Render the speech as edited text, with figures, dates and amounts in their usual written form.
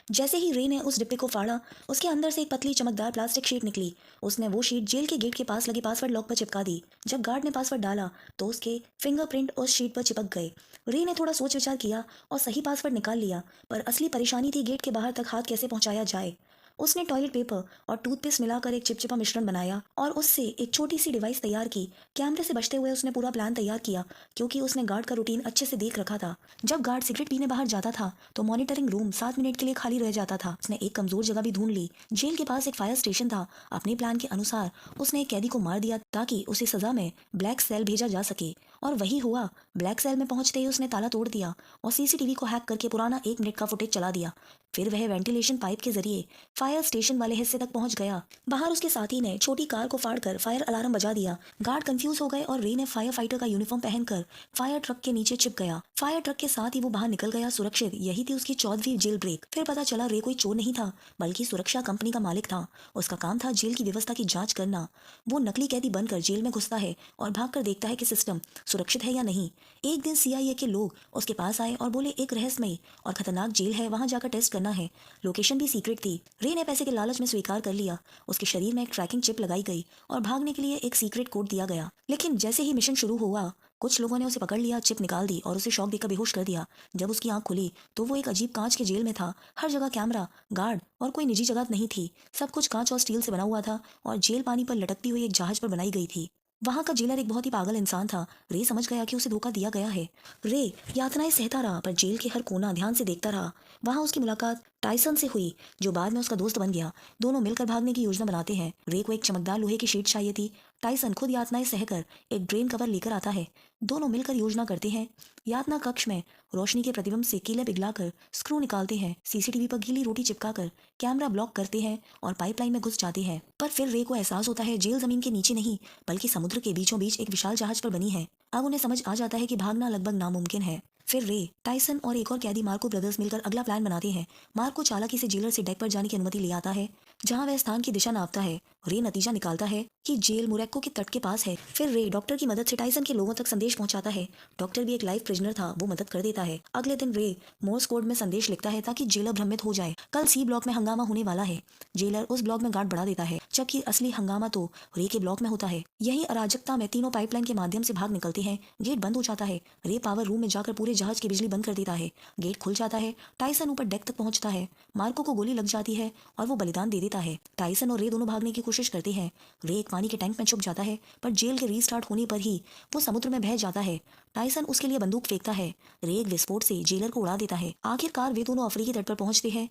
जैसे ही रे ने उस डिब्बे को फाड़ा, उसके अंदर से एक पतली चमकदार प्लास्टिक शीट निकली। उसने वो शीट जेल के गेट के पास लगे पासवर्ड लॉक पर चिपका दी। जब गार्ड ने पासवर्ड डाला तो उसके फिंगरप्रिंट उस शीट पर चिपक गए। रे ने थोड़ा सोच विचार किया और सही पासवर्ड निकाल लिया, पर असली परेशानी थी गेट के बाहर तक हाथ कैसे पहुंचाया जाए। उसने टॉयलेट पेपर और टूथपेस्ट मिलाकर एक चिपचिपा मिश्रण बनाया और उससे एक छोटी सी डिवाइस तैयार की। कैमरे से बचते हुए उसने पूरा प्लान तैयार किया, क्योंकि उसने गार्ड का रूटीन अच्छे से देख रखा था। जब गार्ड सिगरेट पीने बाहर जाता था तो मॉनिटरिंग रूम 7 मिनट के लिए खाली रह जाता था। उसने एक कमजोर जगह भी ढूंढ ली। जेल के पास एक फायर स्टेशन था। अपने प्लान के अनुसार उसने एक कैदी को मार दिया ताकि उसे सजा में ब्लैक सेल भेजा जा सके, और वही हुआ। ब्लैक सेल में पहुंचते ही उसने ताला तोड़ दिया और सीसीटीवी को हैक करके पुराना 1 मिनट का फुटेज चला दिया। फिर वह वेंटिलेशन पाइप के जरिए फायर स्टेशन वाले हिस्से तक पहुंच गया। बाहर उसके साथी ने छोटी कार को फाड़कर फायर अलार्म बजा दिया। गार्ड कंफ्यूज हो गए और रे ने फायर फाइटर का यूनिफॉर्म पहनकर फायर ट्रक के नीचे छिप गया। फायर ट्रक के साथ ही वो बाहर निकल गया सुरक्षित। यही थी उसकी 14वीं जेल ब्रेक। फिर पता चला रे कोई चोर नहीं था, बल्कि सुरक्षा कंपनी का मालिक था। उसका काम था जेल की व्यवस्था की जांच करना। वो नकली कैदी बनकर जेल में घुसता है और भागकर देखता है कि सिस्टम सुरक्षित है या नहीं। एक दिन सीआईए के लोग उसके पास आए और बोले एक रहस्यमयी और खतरनाक जेल है, वहां जाकर टेस्ट करना है। लोकेशन भी सीक्रेट थी। रे ने पैसे के लालच में स्वीकार कर लिया। उसके शरीर में एक ट्रैकिंग चिप लगाई गई और भागने के लिए एक सीक्रेट कोड दिया गया। लेकिन जैसे ही मिशन शुरू हुआ, कुछ लोगों ने उसे पकड़ लिया, चिप निकाल दी और उसे शॉक देकर बेहोश कर दिया। जब उसकी आंख खुली तो वो एक अजीब कांच के जेल में था। हर जगह कैमरा, गार्ड और कोई निजी जगह नहीं थी। सब कुछ कांच और स्टील से बना हुआ था और जेल पानी पर लटकती हुई एक जहाज पर बनाई गई थी। वहां का जेलर एक बहुत ही पागल इंसान था। रे समझ गया कि उसे धोखा दिया गया है। रे यातनाएं सहता रहा, पर जेल के हर कोना ध्यान से देखता रहा। वहां उसकी मुलाकात टाइसन से हुई, जो बाद में उसका दोस्त बन गया। दोनों मिलकर भागने की योजना बनाते हैं। रे को एक चमकदार लोहे की शीट चाहिए थी। टाइसन खुद यातनाएं सहकर एक ड्रेन कवर लेकर आता है। दोनों मिलकर योजना करते हैं। यातना कक्ष में रोशनी के प्रतिबिंब से कीलें पिघलाकर स्क्रू निकालते हैं। सीसीटीवी पर गीली रोटी चिपकाकर कैमरा ब्लॉक करते हैं और पाइपलाइन में घुस जाते हैं। पर फिर रे को एहसास होता है जेल जमीन के नीचे नहीं, बल्कि समुद्र के बीचों बीच एक विशाल जहाज पर बनी है। अब उन्हें समझ आ जाता है कि भागना लगभग नामुमकिन है। फिर रे, टाइसन और एक और कैदी मार्को ब्रदर्स मिलकर अगला प्लान बनाते हैं। मार्को चालाकी से जेलर से डेक पर जाने की अनुमति ले आता है, जहां वह स्थान की दिशा नापता है। रे नतीजा निकालता है कि जेल मोरक्को के तट के पास है। फिर रे डॉक्टर की मदद से टाइसन के लोगों तक संदेश पहुंचाता है। डॉक्टर भी एक लाइव प्रिजनर था, वो मदद कर देता है। अगले दिन रे मोर्स कोड में संदेश लिखता है ताकि जेलर भ्रमित हो जाए। कल सी ब्लॉक में हंगामा होने वाला है। जेलर उस ब्लॉक में गार्ड बढ़ा देता है, जबकि असली हंगामा तो रे के ब्लॉक में होता है। यही अराजकता में तीनों पाइपलाइन के माध्यम से भाग निकलते हैं। गेट बंद हो जाता है। रे पावर रूम में जाकर पूरे जहाज की बिजली बंद कर देता है। गेट खुल जाता है। टाइसन ऊपर डेक तक पहुंचता है। मार्को को गोली लग जाती है और वो बलिदान दे देता है। टाइसन और रे दोनों भागने की कोशिश करते हैं। रे एक पानी के टैंक में छुप जाता है, पर जेल के रीस्टार्ट होने पर ही वो समुद्र में बह जाता है। टाइसन उसके लिए बंदूक फेंकता है। रे एक विस्फोट से जेलर को उड़ा देता है। आखिरकार वे दोनों अफ्रीकी तट पर पहुंचते हैं।